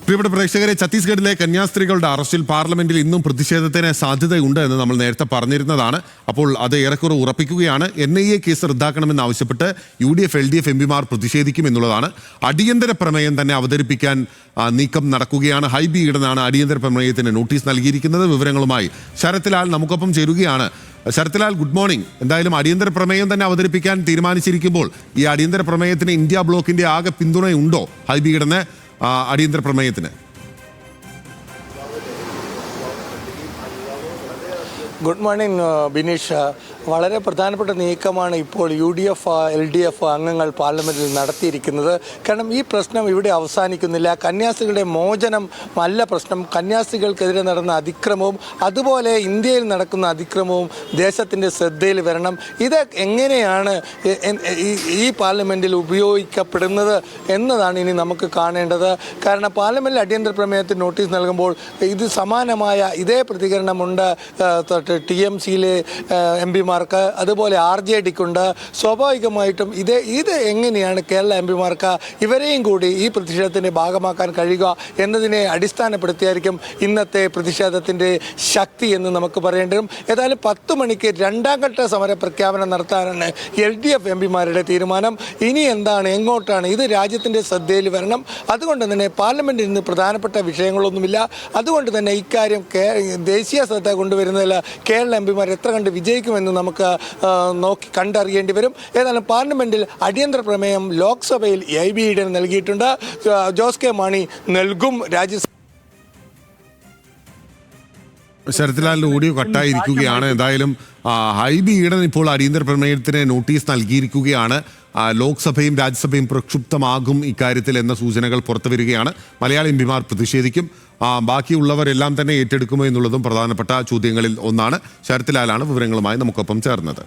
പ്രിയപ്പെട്ട പ്രേക്ഷകരെ, ഛത്തീസ്ഗഡിലെ കന്യാസ്ത്രീകളുടെ അറസ്റ്റിൽ പാർലമെന്റിൽ ഇന്നും പ്രതിഷേധത്തിന് സാധ്യതയുണ്ട് എന്ന് നമ്മൾ നേരത്തെ പറഞ്ഞിരുന്നതാണ്. അപ്പോൾ അത് ഏറെക്കുറെ ഉറപ്പിക്കുകയാണ്. NIA കേസ് റദ്ദാക്കണമെന്നാവശ്യപ്പെട്ട് UDF LDF എംപിമാർ പ്രതിഷേധിക്കും എന്നുള്ളതാണ്. അടിയന്തര പ്രമേയം തന്നെ അവതരിപ്പിക്കാൻ നീക്കം നടക്കുകയാണ്. ഹൈബി ഈഡനാണ് അടിയന്തര പ്രമേയത്തിന് നോട്ടീസ് നൽകിയിരിക്കുന്നത്. വിവരങ്ങളുമായി ശരത് ലാൽ നമുക്കൊപ്പം ചേരുകയാണ്. Sarath Lal, good morning. എന്തായാലും അടിയന്തര പ്രമേയം തന്നെ അവതരിപ്പിക്കാൻ തീരുമാനിച്ചിരിക്കുമ്പോൾ ഈ അടിയന്തര പ്രമേയത്തിന് ഇന്ത്യ ബ്ലോക്കിന്റെ ആകെ പിന്തുണയുണ്ടോ ഹൈബി ഈഡന് അടിയന്തര പ്രമേയത്തിന്? Good morning Bineesh. വളരെ പ്രധാനപ്പെട്ട നീക്കമാണ് ഇപ്പോൾ UDF LDF അംഗങ്ങൾ പാർലമെൻറ്റിൽ നടത്തിയിരിക്കുന്നത്. കാരണം ഈ പ്രശ്നം ഇവിടെ അവസാനിക്കുന്നില്ല. കന്യാസ്ത്രീകളുടെ മോചനം അല്ല പ്രശ്നം. കന്യാസ്ത്രീകൾക്കെതിരെ നടന്ന അതിക്രമവും അതുപോലെ ഇന്ത്യയിൽ നടക്കുന്ന അതിക്രമവും ദേശത്തിൻ്റെ ശ്രദ്ധയിൽ വരണം. ഇത് എങ്ങനെയാണ് ഈ പാർലമെൻറ്റിൽ ഉപയോഗിക്കപ്പെടുന്നത് എന്നതാണ് ഇനി നമുക്ക് കാണേണ്ടത്. കാരണം പാർലമെൻറ്റിൽ അടിയന്തര പ്രമേയത്തിന് നോട്ടീസ് നൽകുമ്പോൾ ഇത് സമാനമായ ഇതേ പ്രതികരണമുണ്ട് TMCയിലെ MPമാർക്ക്, അതുപോലെ RJDക്കുണ്ട്. സ്വാഭാവികമായിട്ടും ഇത് എങ്ങനെയാണ് കേരള MPമാർക്ക് ഇവരെയും കൂടി ഈ പ്രതിഷേധത്തിൻ്റെ ഭാഗമാക്കാൻ കഴിയുക എന്നതിനെ അടിസ്ഥാനപ്പെടുത്തിയായിരിക്കും ഇന്നത്തെ പ്രതിഷേധത്തിൻ്റെ ശക്തി എന്ന് നമുക്ക് പറയേണ്ടി വരും. ഏതായാലും 10 മണിക്ക് രണ്ടാം ഘട്ട സമര പ്രഖ്യാപനം നടത്താനാണ് LDF MPമാരുടെ തീരുമാനം. ഇനി എന്താണ്, എങ്ങോട്ടാണ്? ഇത് രാജ്യത്തിൻ്റെ ശ്രദ്ധയിൽ വരണം. അതുകൊണ്ട് തന്നെ പാർലമെൻറ്റിൽ നിന്ന് പ്രധാനപ്പെട്ട വിഷയങ്ങളൊന്നുമില്ല. അതുകൊണ്ട് തന്നെ ഇക്കാര്യം ദേശീയ ശ്രദ്ധ കൊണ്ടുവരുന്നതിൽ കേരള MPമാർ എത്ര കണ്ട് വിജയിക്കുമെന്ന് നമുക്ക് കണ്ടറിയേണ്ടി വരും. ഏതായാലും പാർലമെന്റിൽ അടിയന്തര പ്രമേയം ലോക്സഭയിൽ ഹൈബി ഈഡൻ നൽകിയിട്ടുണ്ട്. ജോസ് കെ മാണി നൽകും. ശരത് ലാലിന്റെ ഓഡിയോ കട്ടായിരിക്കുകയാണ്. എന്തായാലും ഹൈബി ഈഡൻ ഇപ്പോൾ അടിയന്തര പ്രമേയത്തിന് നോട്ടീസ് നൽകിയിരിക്കുകയാണ്. ലോക്സഭയും രാജ്യസഭയും പ്രക്ഷുബ്ധമാകും ഇക്കാര്യത്തിൽ എന്ന സൂചനകൾ പുറത്തു വരികയാണ്. മലയാളി MPമാർ പ്രതിഷേധിക്കും. ബാക്കിയുള്ളവരെല്ലാം തന്നെ ഏറ്റെടുക്കുമോ എന്നുള്ളതും പ്രധാനപ്പെട്ട ചോദ്യങ്ങളിൽ ഒന്നാണ്. ശരത് ലാലാണ് വിവരങ്ങളുമായി നമുക്കൊപ്പം ചേർന്നത്.